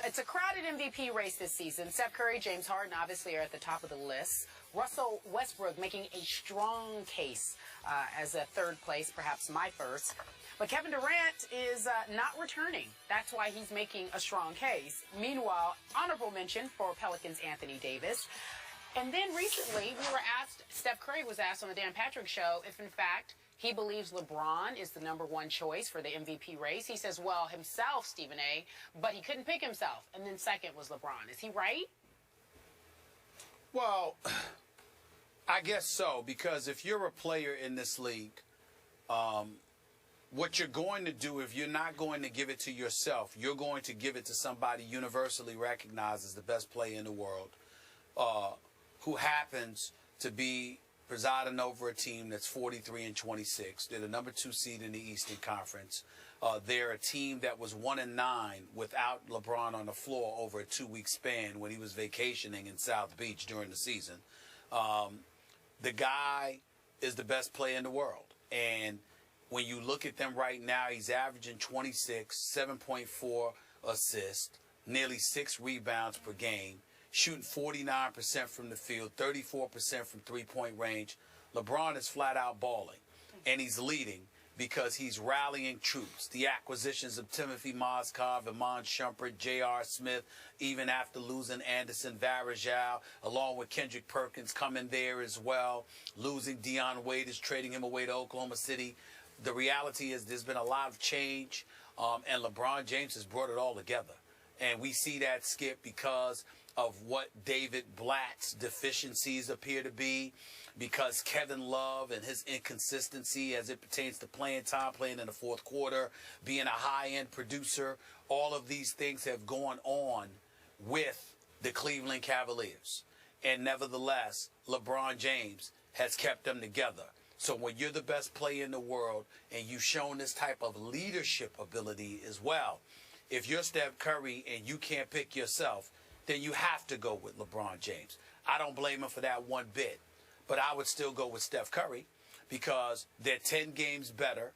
It's a crowded MVP race this season. Steph Curry, James Harden obviously are at the top of the list. Russell Westbrook making a strong case as a third place, perhaps my first. But Kevin Durant is not returning. That's why he's making a strong case. Meanwhile, honorable mention for Pelicans' Anthony Davis. And then recently, Steph Curry was asked on the Dan Patrick Show if, in fact, he believes LeBron is the #1 choice for the MVP race. He says, well, himself, Stephen A., but he couldn't pick himself. And then second was LeBron. Is he right? Well, I guess so, because if you're a player in this league, what you're going to do, if you're not going to give it to yourself, you're going to give it to somebody universally recognized as the best player in the world, who happens to be presiding over a team that's 43-26. They're the #2 seed in the Eastern Conference. They're a team that was 1-9 without LeBron on the floor over a 2-week span when he was vacationing in South Beach during the season. The guy is the best player in the world. And when you look at them right now, he's averaging 26, 7.4 assists, nearly 6 rebounds per game, shooting 49% from the field, 34% from three-point range. LeBron is flat out balling, and he's leading because he's rallying troops. The acquisitions of Timothy Mozgov, Iman Shumpert, J.R. Smith, even after losing Anderson Varejao, along with Kendrick Perkins coming there as well. Losing Deion Waiters, trading him away to Oklahoma City. The reality is there's been a lot of change, and LeBron James has brought it all together. And we see that, Skip, because of what David Blatt's deficiencies appear to be, because Kevin Love and his inconsistency as it pertains to playing time, playing in the fourth quarter, being a high-end producer, all of these things have gone on with the Cleveland Cavaliers. And nevertheless, LeBron James has kept them together. So when you're the best player in the world and you've shown this type of leadership ability as well, if you're Steph Curry and you can't pick yourself, then you have to go with LeBron James. I don't blame him for that one bit, but I would still go with Steph Curry because they're 10 games better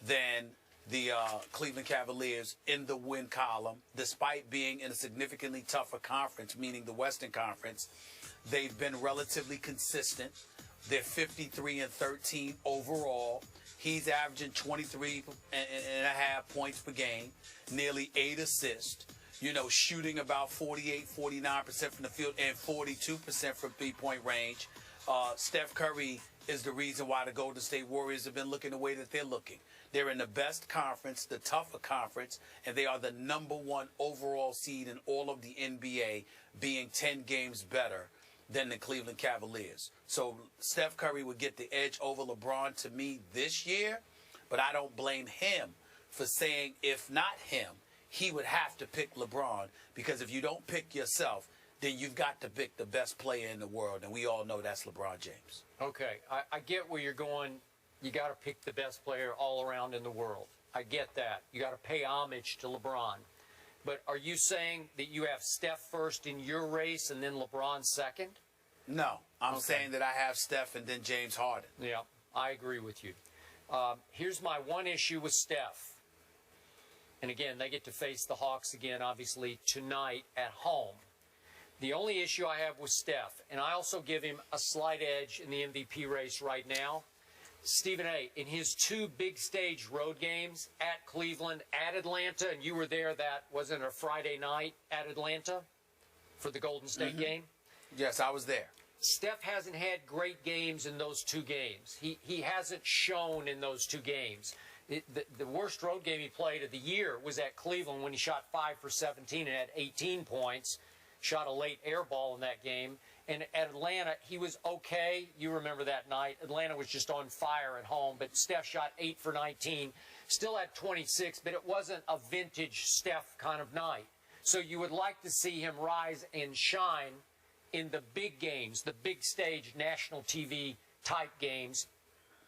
than the Cleveland Cavaliers in the win column, despite being in a significantly tougher conference, meaning the Western Conference. They've been relatively consistent. They're 53-13 overall. He's averaging 23.5 points per game, nearly 8 assists. You know, shooting about 49% from the field and 42% from three-point range. Steph Curry is the reason why the Golden State Warriors have been looking the way that they're looking. They're in the best conference, the tougher conference, and they are the #1 overall seed in all of the NBA, being 10 games better than the Cleveland Cavaliers. So Steph Curry would get the edge over LeBron to me this year, but I don't blame him for saying if not him, he would have to pick LeBron, because if you don't pick yourself, then you've got to pick the best player in the world, and we all know that's LeBron James. Okay, I get where you're going. You got to pick the best player all around in the world. I get that. You got to pay homage to LeBron. But are you saying that you have Steph first in your race and then LeBron second? No, I'm saying that I have Steph and then James Harden. Yeah, I agree with you. Here's my one issue with Steph. And again, they get to face the Hawks again, obviously, tonight at home. The only issue I have with Steph, and I also give him a slight edge in the MVP race right now, Stephen A., in his 2 big stage road games at Cleveland, at Atlanta, and you were there, that wasn't a Friday night at Atlanta for the Golden State game? Yes, I was there. Steph hasn't had great games in those 2 games. He hasn't shown in those 2 games. The worst road game he played of the year was at Cleveland when he shot 5 for 17 and had 18 points. Shot a late air ball in that game. And at Atlanta, he was okay. You remember that night. Atlanta was just on fire at home, but Steph shot 8 for 19. Still had 26, but it wasn't a vintage Steph kind of night. So you would like to see him rise and shine in the big games, the big stage national TV type games,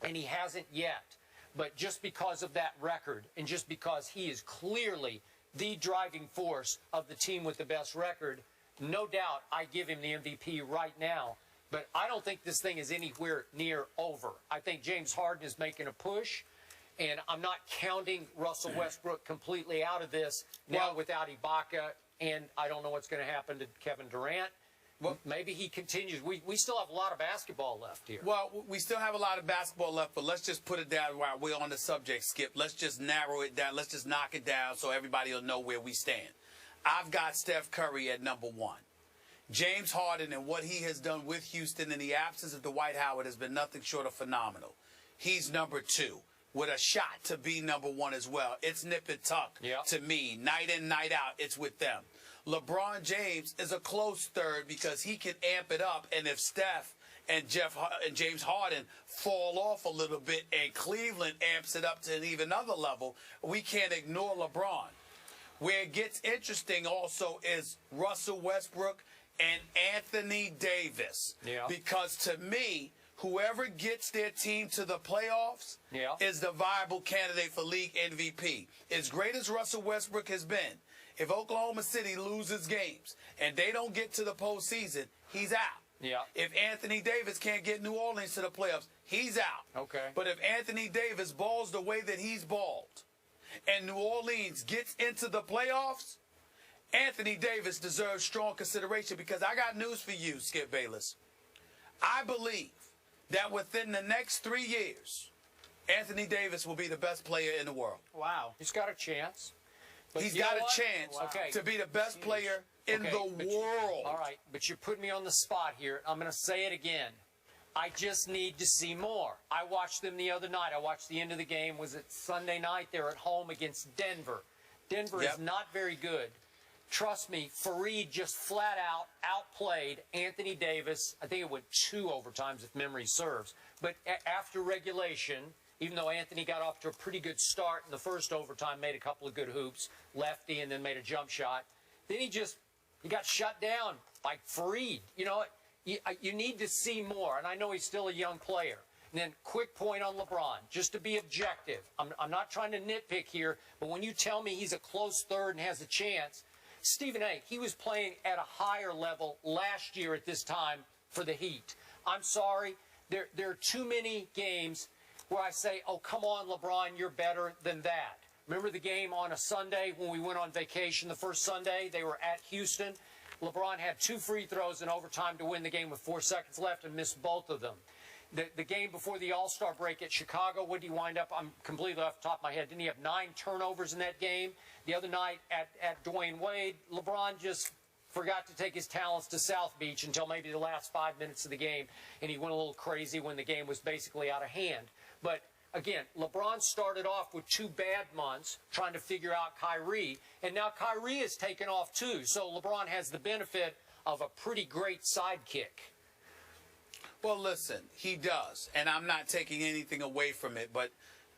and he hasn't yet. But just because of that record, and just because he is clearly the driving force of the team with the best record, no doubt I give him the MVP right now. But I don't think this thing is anywhere near over. I think James Harden is making a push, and I'm not counting Russell Westbrook completely out of this now without Ibaka. and I don't know what's going to happen to Kevin Durant. Well, maybe he continues. We still have a lot of basketball left here. Well, we still have a lot of basketball left, but let's just put it down while we're on the subject, Skip. Let's just narrow it down. Let's just knock it down so everybody will know where we stand. I've got Steph Curry at number 1. James Harden and what he has done with Houston in the absence of Dwight Howard has been nothing short of phenomenal. He's number 2 with a shot to be number 1 as well. It's nip and tuck to me. Night in, night out, it's with them. LeBron James is a close third because he can amp it up. And if Steph and James Harden fall off a little bit and Cleveland amps it up to an even other level, we can't ignore LeBron. Where it gets interesting also is Russell Westbrook and Anthony Davis. Because to me, whoever gets their team to the playoffs is the viable candidate for league MVP. As great as Russell Westbrook has been, if Oklahoma City loses games and they don't get to the postseason, he's out. If Anthony Davis can't get New Orleans to the playoffs, he's out. But if Anthony Davis balls the way that he's balled and New Orleans gets into the playoffs, Anthony Davis deserves strong consideration because I got news for you, Skip Bayless. I believe that within the next 3 years, Anthony Davis will be the best player in the world. Wow. He's got a chance. But he's got a chance to be the best player in the world. All right, but you're putting me on the spot here. I'm going to say it again. I just need to see more. I watched them the other night. I watched the end of the game. Was it Sunday night? They're at home against Denver. Denver is not very good. Trust me, Fareed just flat out outplayed Anthony Davis. I think it went 2 overtimes if memory serves. But after regulation, even though Anthony got off to a pretty good start in the first overtime, made a couple of good hoops, lefty, and then made a jump shot, then he got shut down by Fareed. You know, you need to see more, and I know he's still a young player. And then quick point on LeBron, just to be objective. I'm not trying to nitpick here, but when you tell me he's a close third and has a chance, Stephen A., he was playing at a higher level last year at this time for the Heat. I'm sorry, there are too many games where I say, oh, come on, LeBron, you're better than that. Remember the game on a Sunday when we went on vacation the first Sunday? They were at Houston. LeBron had 2 free throws in overtime to win the game with 4 seconds left and missed both of them. The game before the All-Star break at Chicago, what did he wind up? I'm completely off the top of my head. Didn't he have 9 turnovers in that game? The other night at Dwayne Wade, LeBron just forgot to take his talents to South Beach until maybe the last 5 minutes of the game, and he went a little crazy when the game was basically out of hand. But again, LeBron started off with 2 bad months trying to figure out Kyrie, and now Kyrie has taken off too. So LeBron has the benefit of a pretty great sidekick. Well, listen, he does, and I'm not taking anything away from it, but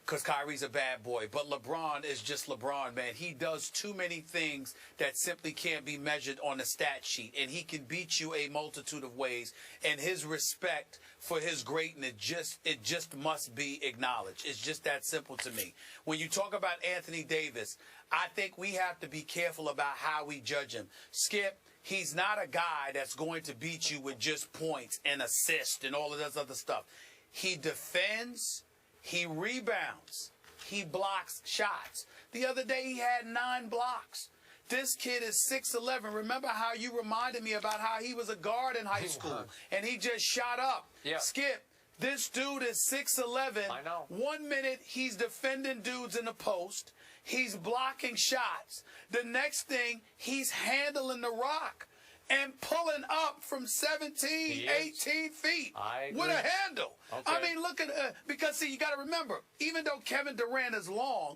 because Kyrie's a bad boy. But LeBron is just LeBron, man. He does too many things that simply can't be measured on a stat sheet, and he can beat you a multitude of ways, and his respect for his greatness, it just must be acknowledged. It's just that simple to me. When you talk about Anthony Davis, I think we have to be careful about how we judge him. Skip, he's not a guy that's going to beat you with just points and assists and all of this other stuff. He defends, he rebounds, he blocks shots. The other day he had 9 blocks. This kid is 6'11". Remember how you reminded me about how he was a guard in high school and he just shot up. Skip, this dude is 6'11". I know. 1 minute he's defending dudes in the post. He's blocking shots. The next thing, he's handling the rock and pulling up from 17, 18 feet with a handle. I mean, look at because, see, you got to remember, even though Kevin Durant is long,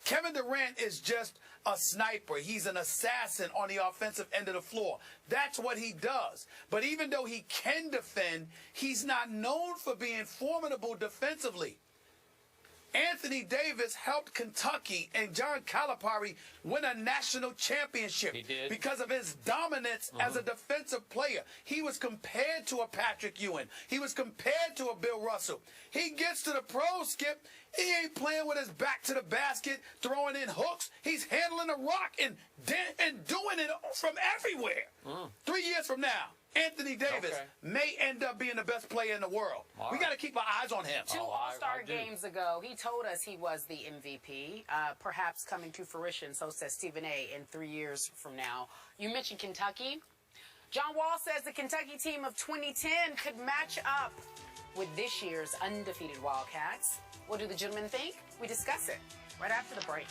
Kevin Durant is just a sniper. He's an assassin on the offensive end of the floor. That's what he does. But even though he can defend, he's not known for being formidable defensively. Anthony Davis helped Kentucky and John Calipari win a national championship because of his dominance as a defensive player. He was compared to a Patrick Ewing. He was compared to a Bill Russell. He gets to the pros, Skip, He ain't playing with his back to the basket, throwing in hooks. He's handling the rock and doing it from everywhere. 3 years from now, Anthony Davis may end up being the best player in the world. We got to keep our eyes on him. Two All-Star games ago, he told us he was the MVP, perhaps coming to fruition, so says Stephen A., in 3 years from now. You mentioned Kentucky. John Wall says the Kentucky team of 2010 could match up with this year's undefeated Wildcats. What do the gentlemen think? We discuss it right after the break.